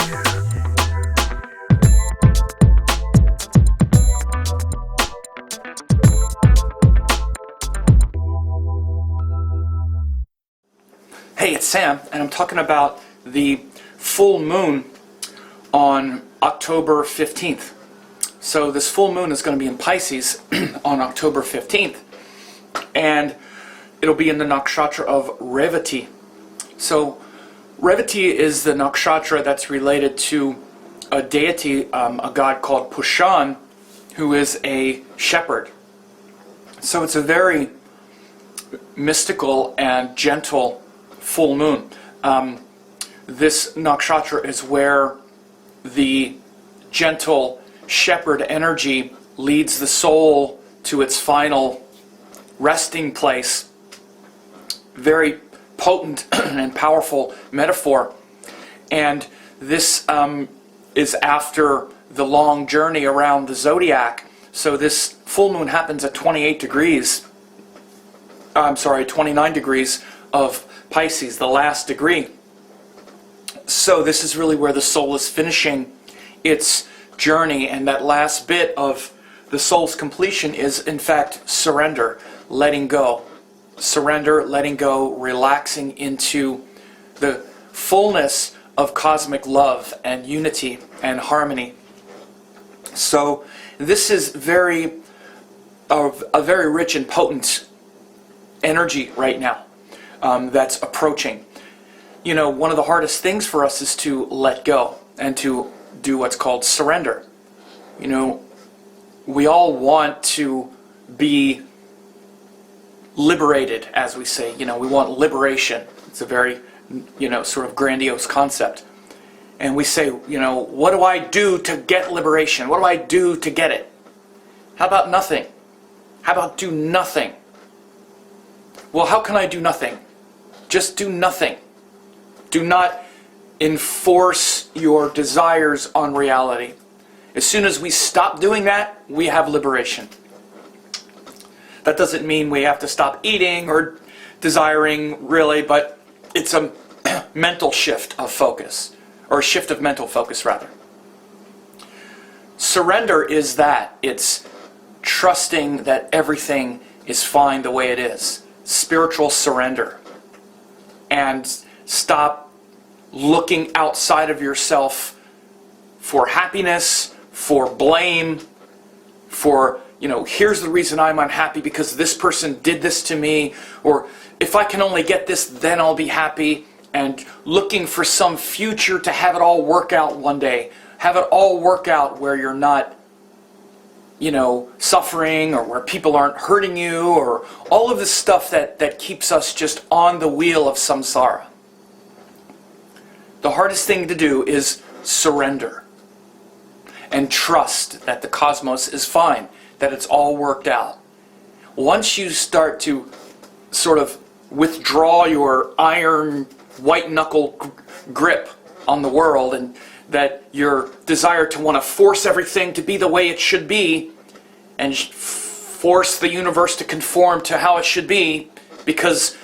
Hey, it's Sam, and I'm talking about the full moon on October 15th. So this full moon is going to be in Pisces on October 15th, and it'll be in the Nakshatra of Revati. So Revati is the nakshatra that's related to a deity, a god called Pushan, who is a shepherd. So it's a very mystical and gentle full moon. This nakshatra is where the gentle shepherd energy leads the soul to its final resting place. Very potent and powerful metaphor. And this is after the long journey around the zodiac. So this full moon happens at 29 degrees of Pisces, the last degree. So this is really where the soul is finishing its journey, and that last bit of the soul's completion is in fact surrender, letting go. Surrender, letting go, relaxing into the fullness of cosmic love and unity and harmony. So this is a very rich and potent energy right now. That's approaching. You know, one of the hardest things for us is to let go and to do what's called surrender. You know, we all want to be liberated, as we say. You know, we want liberation. It's a very, sort of grandiose concept. And we say, what do I do to get liberation? What do I do to get it? How about nothing? How about do nothing? Well, how can I do nothing? Just do nothing. Do not enforce your desires on reality. As soon as we stop doing that, we have liberation. That doesn't mean we have to stop eating or desiring, really, but it's a mental shift of focus, or a shift of mental focus, rather. Surrender is that. It's trusting that everything is fine the way it is. Spiritual surrender. And stop looking outside of yourself for happiness, for blame, for, here's the reason I'm unhappy because this person did this to me, or if I can only get this, then I'll be happy, and looking for some future to have it all work out one day. Have it all work out where you're not suffering, or where people aren't hurting you, or all of this stuff that keeps us just on the wheel of samsara. The hardest thing to do is surrender and trust that the cosmos is fine, that it's all worked out. Once you start to sort of withdraw your iron, white-knuckle grip on the world, and that your desire to want to force everything to be the way it should be, and force the universe to conform to how it should be, because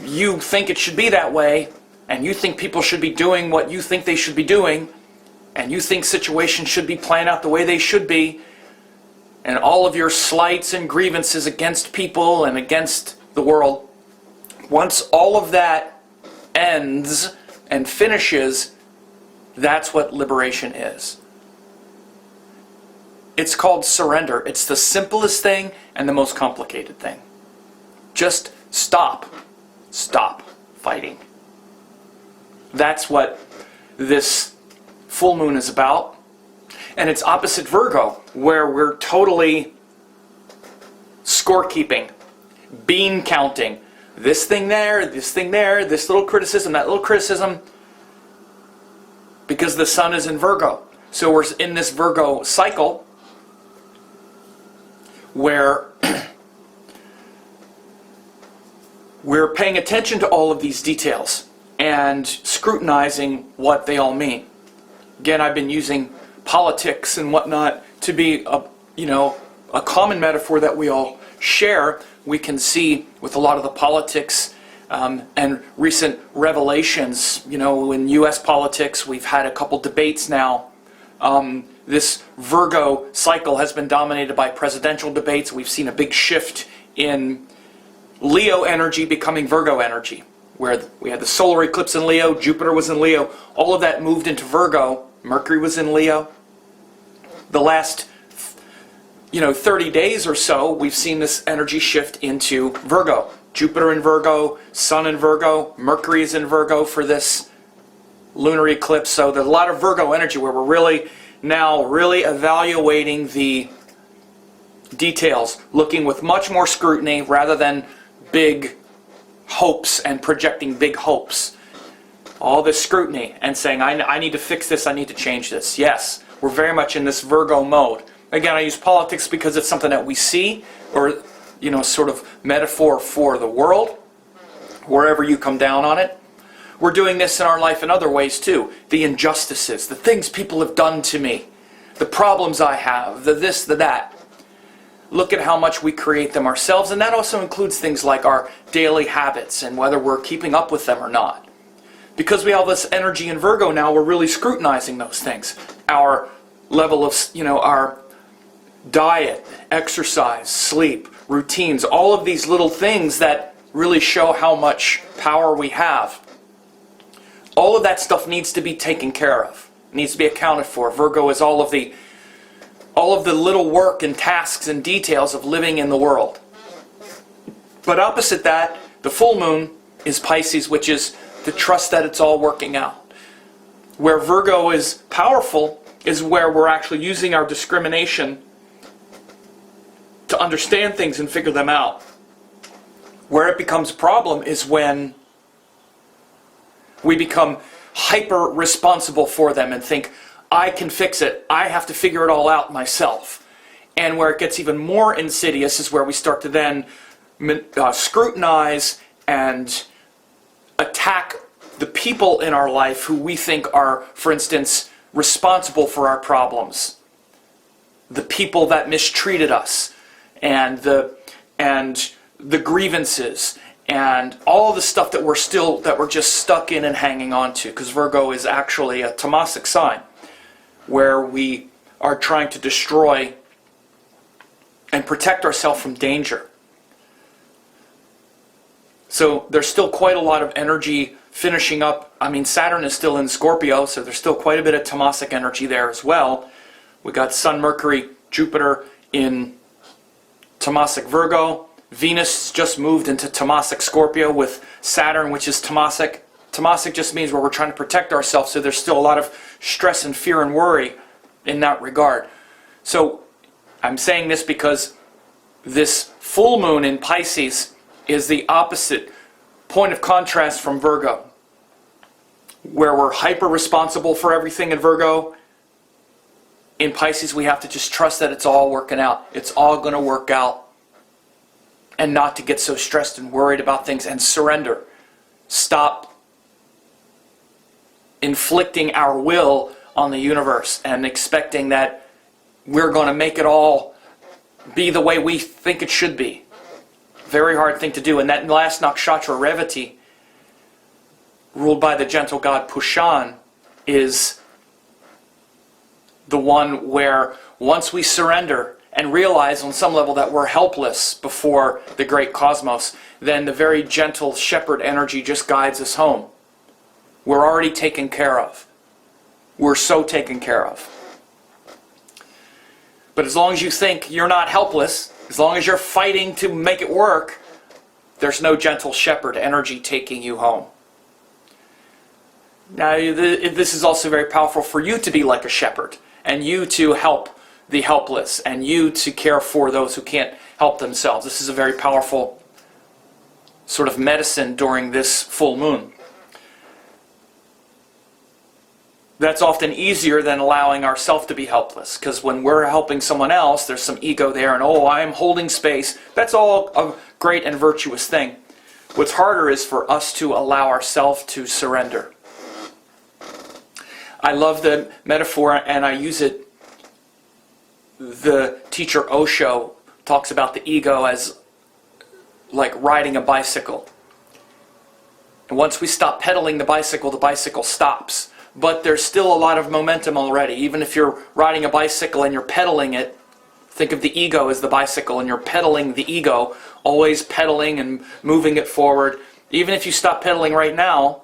you think it should be that way, and you think people should be doing what you think they should be doing, and you think situations should be playing out the way they should be, and all of your slights and grievances against people and against the world, once all of that ends and finishes, that's what liberation is. It's called surrender. It's the simplest thing and the most complicated thing. Just stop. Stop fighting. That's what this full moon is about. And it's opposite Virgo, where we're totally scorekeeping, bean counting. This thing there, this little criticism, that little criticism, because the sun is in Virgo. So we're in this Virgo cycle where we're paying attention to all of these details and scrutinizing what they all mean. Again, I've been using politics and whatnot to be a common metaphor that we all share. We can see with a lot of the politics and recent revelations. You know, in U.S. politics, we've had a couple debates now. This Virgo cycle has been dominated by presidential debates. We've seen a big shift in Leo energy becoming Virgo energy, where we had the solar eclipse in Leo, Jupiter was in Leo, all of that moved into Virgo, Mercury was in Leo. The last 30 days or so, we've seen this energy shift into Virgo. Jupiter in Virgo, Sun in Virgo, Mercury is in Virgo for this lunar eclipse. So there's a lot of Virgo energy where we're now really evaluating the details, looking with much more scrutiny rather than big hopes and projecting big hopes. All this scrutiny and saying, I need to fix this, I need to change this. Yes, we're very much in this Virgo mode. Again, I use politics because it's something that we see, or sort of metaphor for the world, wherever you come down on it. We're doing this in our life in other ways too. The injustices, the things people have done to me, the problems I have, the this, the that. Look at how much we create them ourselves, and that also includes things like our daily habits and whether we're keeping up with them or not. Because we have this energy in Virgo now, we're really scrutinizing those things. Our level of, our diet, exercise, sleep, routines, all of these little things that really show how much power we have. All of that stuff needs to be taken care of, needs to be accounted for. Virgo is all of the little work and tasks and details of living in the world. But opposite that, the full moon is Pisces, which is the trust that it's all working out. Where Virgo is powerful is where we're actually using our discrimination to understand things and figure them out. Where it becomes a problem is when we become hyper responsible for them and think, I can fix it, I have to figure it all out myself. And where it gets even more insidious is where we start to then scrutinize and attack the people in our life who we think are, for instance, responsible for our problems. The people that mistreated us, and the grievances, and all the stuff that we're just stuck in and hanging on to. Because Virgo is actually a tamasic sign, where we are trying to destroy and protect ourselves from danger. So there's still quite a lot of energy finishing up. I mean, Saturn is still in Scorpio, so there's still quite a bit of tamasic energy there as well. We got Sun, Mercury, Jupiter in tamasic Virgo. Venus just moved into tamasic Scorpio with Saturn, which is tamasic. Tamasic just means where we're trying to protect ourselves, so there's still a lot of stress and fear and worry in that regard. So I'm saying this because this full moon in Pisces is the opposite point of contrast from Virgo, where we're hyper responsible for everything in Virgo. In Pisces, we have to just trust that it's all working out. It's all going to work out. And not to get so stressed and worried about things, and surrender. Stop inflicting our will on the universe and expecting that we're going to make it all be the way we think it should be. Very hard thing to do. And that last Nakshatra of Revati, ruled by the gentle God Pushan, is the one where once we surrender and realize on some level that we're helpless before the great cosmos, then the very gentle shepherd energy just guides us home. We're already taken care of. We're so taken care of. But as long as you think you're not helpless, as long as you're fighting to make it work, there's no gentle shepherd energy taking you home. Now, this is also very powerful for you to be like a shepherd, and you to help the helpless, and you to care for those who can't help themselves. This is a very powerful sort of medicine during this full moon. That's often easier than allowing ourselves to be helpless, because when we're helping someone else, there's some ego there, and I'm holding space. That's all a great and virtuous thing. What's harder is for us to allow ourselves to surrender. I love the metaphor, and I use it. The teacher Osho talks about the ego as like riding a bicycle. And once we stop pedaling the bicycle stops. But there's still a lot of momentum already. Even if you're riding a bicycle and you're pedaling it, think of the ego as the bicycle and you're pedaling the ego, always pedaling and moving it forward. Even if you stop pedaling right now,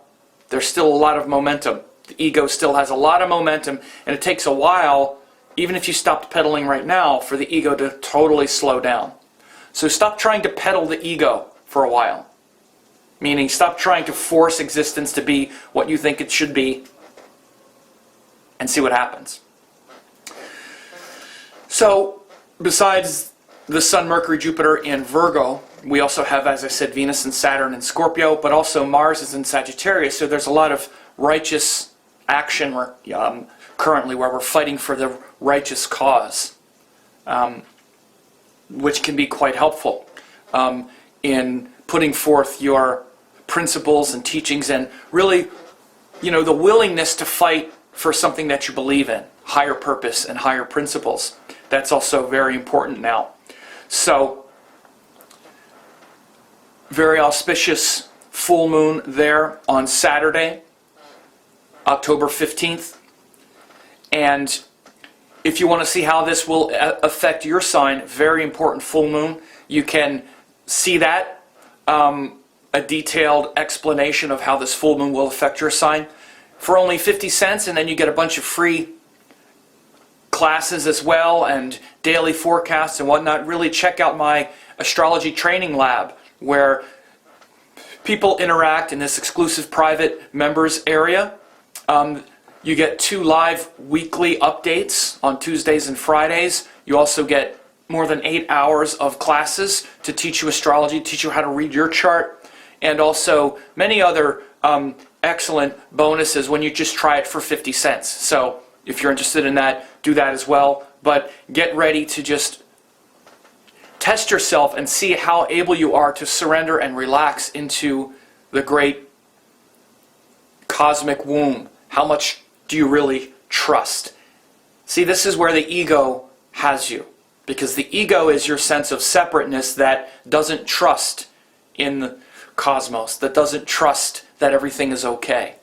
there's still a lot of momentum. The ego still has a lot of momentum, and it takes a while, even if you stopped pedaling right now, for the ego to totally slow down. So stop trying to pedal the ego for a while. Meaning stop trying to force existence to be what you think it should be, and see what happens. So, besides the Sun, Mercury, Jupiter in Virgo, we also have, as I said, Venus and Saturn in Scorpio, but also Mars is in Sagittarius, so there's a lot of righteous action currently where we're fighting for the righteous cause, which can be quite helpful in putting forth your principles and teachings and really, the willingness to fight for something that you believe in, higher purpose and higher principles. That's also very important now. So, very auspicious full moon there on Saturday, October 15th. And if you want to see how this will affect your sign, very important full moon, you can see that, a detailed explanation of how this full moon will affect your sign for only 50 cents, and then you get a bunch of free classes as well and daily forecasts and whatnot. Really check out my astrology training lab where people interact in this exclusive private members area. You get 2 live weekly updates on Tuesdays and Fridays. You also get more than 8 hours of classes to teach you astrology, teach you how to read your chart, and also many other excellent bonuses when you just try it for 50 cents. So if you're interested in that, do that as well. But get ready to just test yourself and see how able you are to surrender and relax into the great cosmic womb. How much do you really trust? See, this is where the ego has you. Because the ego is your sense of separateness that doesn't trust in the cosmos, that doesn't trust that everything is okay.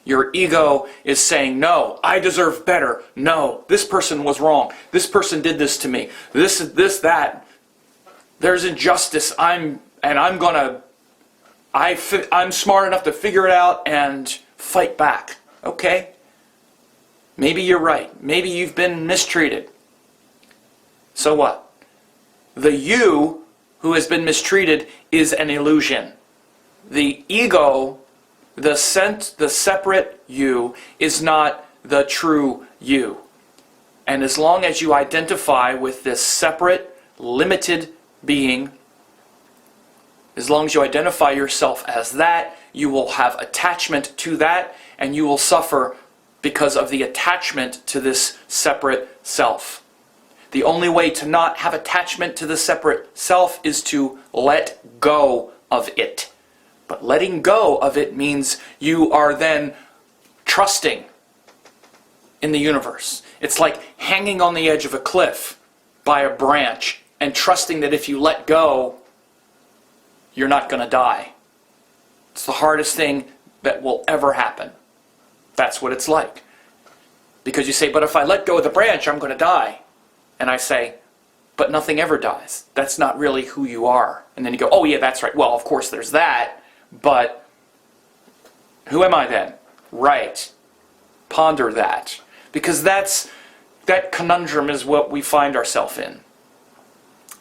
Your ego is saying, no, I deserve better. No, this person was wrong. This person did this to me. That. There's injustice. I'm smart enough to figure it out and fight back. Okay? Maybe you're right. Maybe you've been mistreated. So what? The you who has been mistreated is an illusion. The ego, the separate you, is not the true you. And as long as you identify with this separate, limited being, as long as you identify yourself as that, you will have attachment to that, and you will suffer because of the attachment to this separate self. The only way to not have attachment to the separate self is to let go of it. But letting go of it means you are then trusting in the universe. It's like hanging on the edge of a cliff by a branch and trusting that if you let go, you're not going to die. It's the hardest thing that will ever happen. That's what it's like. Because you say, but if I let go of the branch, I'm going to die. And I say, but nothing ever dies. That's not really who you are. And then you go, oh yeah, that's right. Well, of course there's that, but who am I then? Right. Ponder that. Because that conundrum is what we find ourselves in.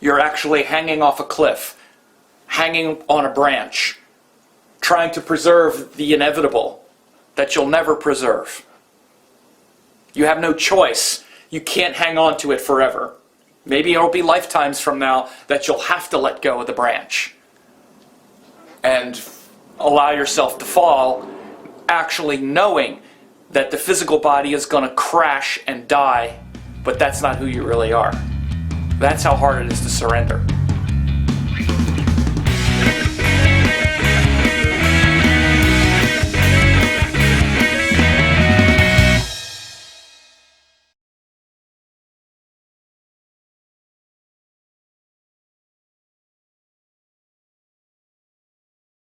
You're actually hanging off a cliff, hanging on a branch, trying to preserve the inevitable that you'll never preserve. You have no choice. You can't hang on to it forever. Maybe it'll be lifetimes from now that you'll have to let go of the branch and allow yourself to fall, actually knowing that the physical body is going to crash and die, but that's not who you really are. That's how hard it is to surrender.